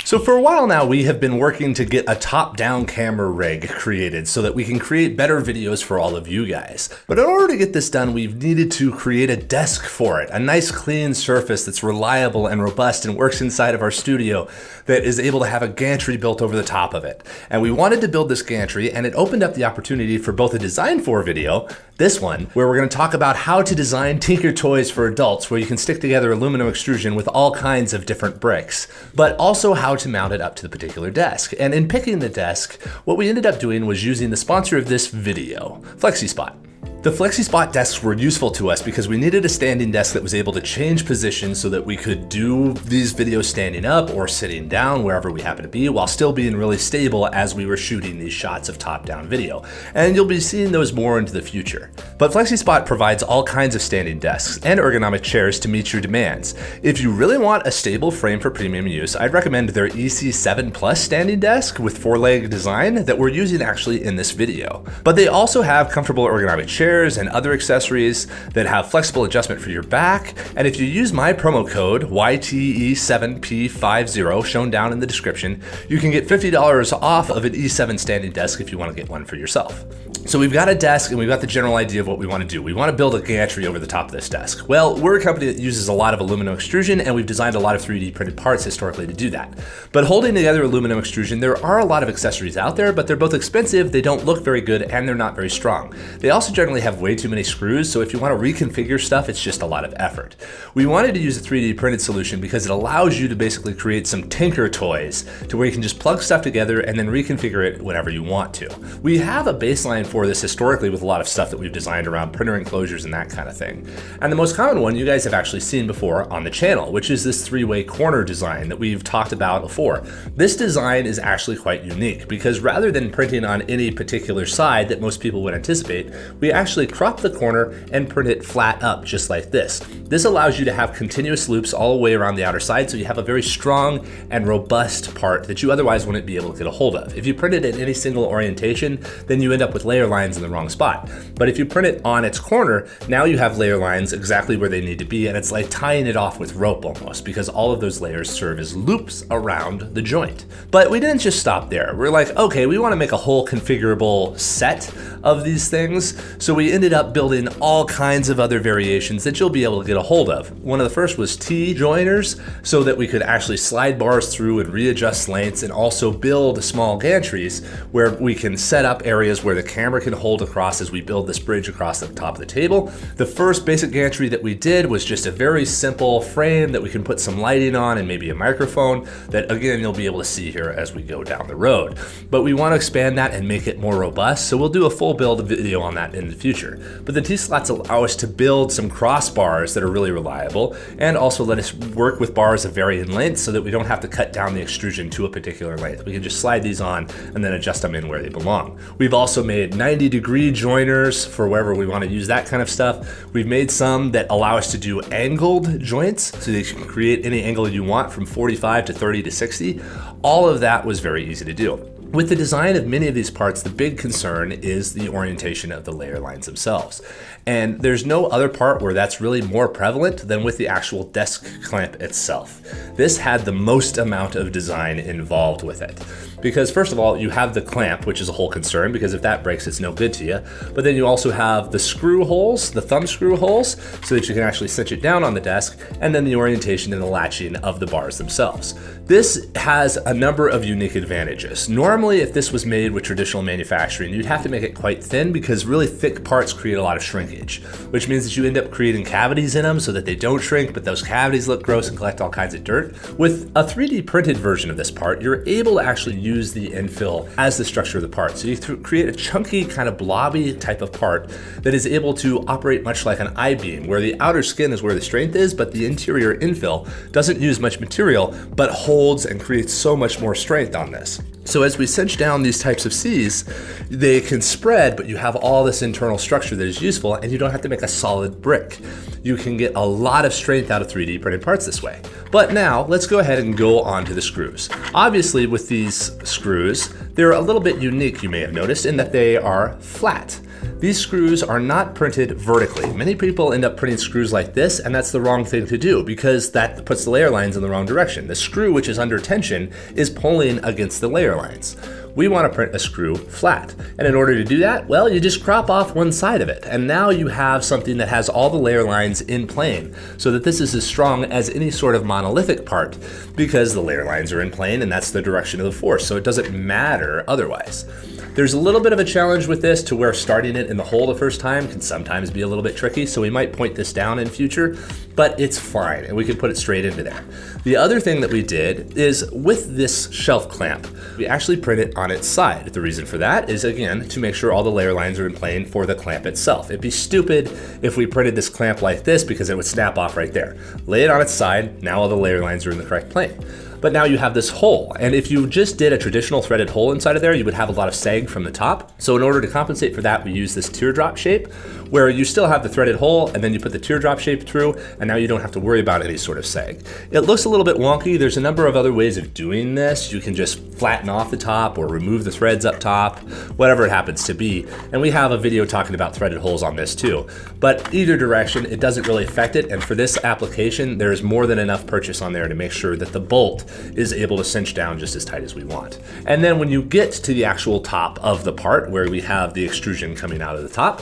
So for a while now, we have been working to get a top-down camera rig created so that we can create better videos for all of you guys. But in order to get this done, we've needed to create a desk for it, a nice clean surface that's reliable and robust and works inside of our studio that is able to have a gantry built over the top of it. And we wanted to build this gantry, and it opened up the opportunity for both a design for video, this one, where we're going to talk about how to design Tinker toys for adults, where you can stick together aluminum extrusion with all kinds of different bricks, but also how to mount it up to the particular desk. And in picking the desk, what we ended up doing was using the sponsor of this video, FlexiSpot. The FlexiSpot desks were useful to us because we needed a standing desk that was able to change positions so that we could do these videos standing up or sitting down wherever we happen to be while still being really stable as we were shooting these shots of top-down video. And you'll be seeing those more into the future. But FlexiSpot provides all kinds of standing desks and ergonomic chairs to meet your demands. If you really want a stable frame for premium use, I'd recommend their EC7 Plus standing desk with 4-leg design that we're using actually in this video. But they also have comfortable ergonomic chairs and other accessories that have flexible adjustment for your back. And if you use my promo code YTE7P50 shown down in the description, you can get $50 off of an E7 standing desk if you want to get one for yourself. So we've got a desk and we've got the general idea of what we want to do. We want to build a gantry over the top of this desk. Well, we're a company that uses a lot of aluminum extrusion, and we've designed a lot of 3D printed parts historically to do that. But holding together aluminum extrusion, there are a lot of accessories out there, but they're both expensive, they don't look very good, and they're not very strong. They also generally have way too many screws, so if you want to reconfigure stuff, it's just a lot of effort. We wanted to use a 3D printed solution because it allows you to basically create some Tinker toys to where you can just plug stuff together and then reconfigure it whenever you want to. We have a baseline for this historically with a lot of stuff that we've designed around printer enclosures and that kind of thing. And the most common one you guys have actually seen before on the channel, which is this 3-way corner design that we've talked about before. This design is actually quite unique because rather than printing on any particular side that most people would anticipate, we actually crop the corner and print it flat up just like this. This allows you to have continuous loops all the way around the outer side, so you have a very strong and robust part that you otherwise wouldn't be able to get a hold of. If you print it in any single orientation, then you end up with layer lines in the wrong spot. But if you print it on its corner, now you have layer lines exactly where they need to be, and it's like tying it off with rope almost, because all of those layers serve as loops around the joint. But we didn't just stop there. We're like, okay, we want to make a whole configurable set of these things, so we ended up building all kinds of other variations that you'll be able to get a hold of. One of the first was T-joiners, so that we could actually slide bars through and readjust lengths, and also build small gantries where we can set up areas where the camera can hold across as we build this bridge across the top of the table. The first basic gantry that we did was just a very simple frame that we can put some lighting on and maybe a microphone that again you'll be able to see here as we go down the road. But we want to expand that and make it more robust, so we'll do a full build video on that in the future. But the T-slots allow us to build some crossbars that are really reliable and also let us work with bars of varying lengths so that we don't have to cut down the extrusion to a particular length. We can just slide these on and then adjust them in where they belong. We've also made 90-degree joiners for wherever we want to use that kind of stuff. We've made some that allow us to do angled joints so that you can create any angle you want from 45 to 30 to 60. All of that was very easy to do. With the design of many of these parts, the big concern is the orientation of the layer lines themselves. And there's no other part where that's really more prevalent than with the actual desk clamp itself. This had the most amount of design involved with it. Because first of all, you have the clamp, which is a whole concern, because if that breaks, it's no good to you. But then you also have the screw holes, the thumb screw holes, so that you can actually cinch it down on the desk, and then the orientation and the latching of the bars themselves. This has a number of unique advantages. Normally, if this was made with traditional manufacturing, you'd have to make it quite thin because really thick parts create a lot of shrinkage, which means that you end up creating cavities in them so that they don't shrink, but those cavities look gross and collect all kinds of dirt. With a 3D printed version of this part, you're able to actually use the infill as the structure of the part. So you create a chunky, kind of blobby type of part that is able to operate much like an I-beam, where the outer skin is where the strength is, but the interior infill doesn't use much material, but holds and creates so much more strength on this. So as we cinch down these types of Cs, they can spread, but you have all this internal structure that is useful, and you don't have to make a solid brick. You can get a lot of strength out of 3D printed parts this way. But now let's go ahead and go on to the screws. Obviously with these screws, They're a little bit unique, you may have noticed, in that they are flat. These screws are not printed vertically. Many people end up printing screws like this, and that's the wrong thing to do because that puts the layer lines in the wrong direction. The screw, which is under tension, is pulling against the layer lines. We want to print a screw flat. And in order to do that, well, you just crop off one side of it. And now you have something that has all the layer lines in plane so that this is as strong as any sort of monolithic part because the layer lines are in plane and that's the direction of the force. So it doesn't matter otherwise. There's a little bit of a challenge with this to where starting it in the hole the first time can sometimes be a little bit tricky, so we might point this down in future, but it's fine, and we can put it straight into there. The other thing that we did is with this shelf clamp, we actually print it on its side. The reason for that is, again, to make sure all the layer lines are in plane for the clamp itself. It'd be stupid if we printed this clamp like this because it would snap off right there. Lay it on its side, now all the layer lines are in the correct plane. But now you have this hole, and if you just did a traditional threaded hole inside of there, you would have a lot of sag from the top. So in order to compensate for that, we use this teardrop shape, where you still have the threaded hole, and then you put the teardrop shape through, and now you don't have to worry about any sort of sag. It looks a little bit wonky. There's a number of other ways of doing this. You can just flatten off the top or remove the threads up top, whatever it happens to be. And we have a video talking about threaded holes on this too. But either direction, it doesn't really affect it. And for this application, there's more than enough purchase on there to make sure that the bolt is able to cinch down just as tight as we want. And then when you get to the actual top of the part where we have the extrusion coming out of the top,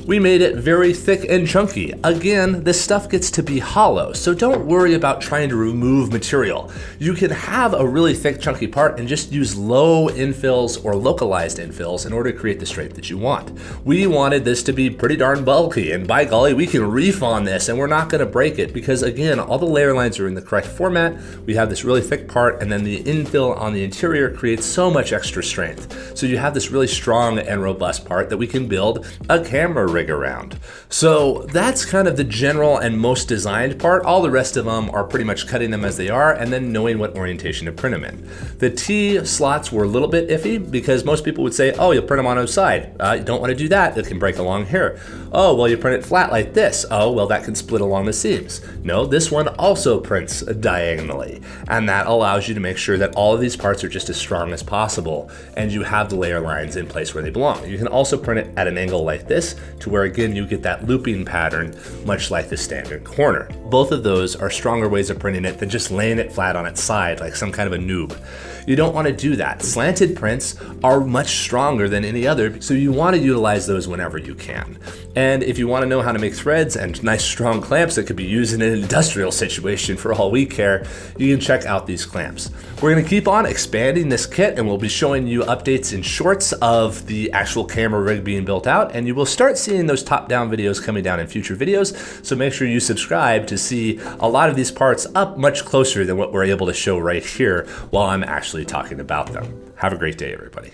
we made it very thick and chunky. Again, this stuff gets to be hollow, so don't worry about trying to remove material. You can have a really thick, chunky part and just use low infills or localized infills in order to create the strength that you want. We wanted this to be pretty darn bulky, and by golly, we can reef on this and we're not gonna break it because again, all the layer lines are in the correct format. We have this really thick part and then the infill on the interior creates so much extra strength. So you have this really strong and robust part that we can build a camera rig around. So that's kind of the general and most designed part. All the rest of them are pretty much cutting them as they are and then knowing what orientation to print them in. The T slots were a little bit iffy because most people would say, oh, you'll print them on each side. You don't want to do that. It can break along here. Oh, well, you print it flat like this. Oh, well, that can split along the seams. No, this one also prints diagonally, and that allows you to make sure that all of these parts are just as strong as possible and you have the layer lines in place where they belong. You can also print it at an angle like this to where again you get that looping pattern much like the standard corner. Both of those are stronger ways of printing it than just laying it flat on its side like some kind of a noob. You don't want to do that. Slanted prints are much stronger than any other, so you want to utilize those whenever you can. And if you want to know how to make threads and nice strong clamps that could be used in an industrial situation for all we care, you can check out these clamps. We're going to keep on expanding this kit and we'll be showing you updates and shorts of the actual camera rig being built out, and you will start seeing those top-down videos coming down in future videos, so make sure you subscribe to see a lot of these parts up much closer than what we're able to show right here while I'm actually talking about them. Have a great day, everybody.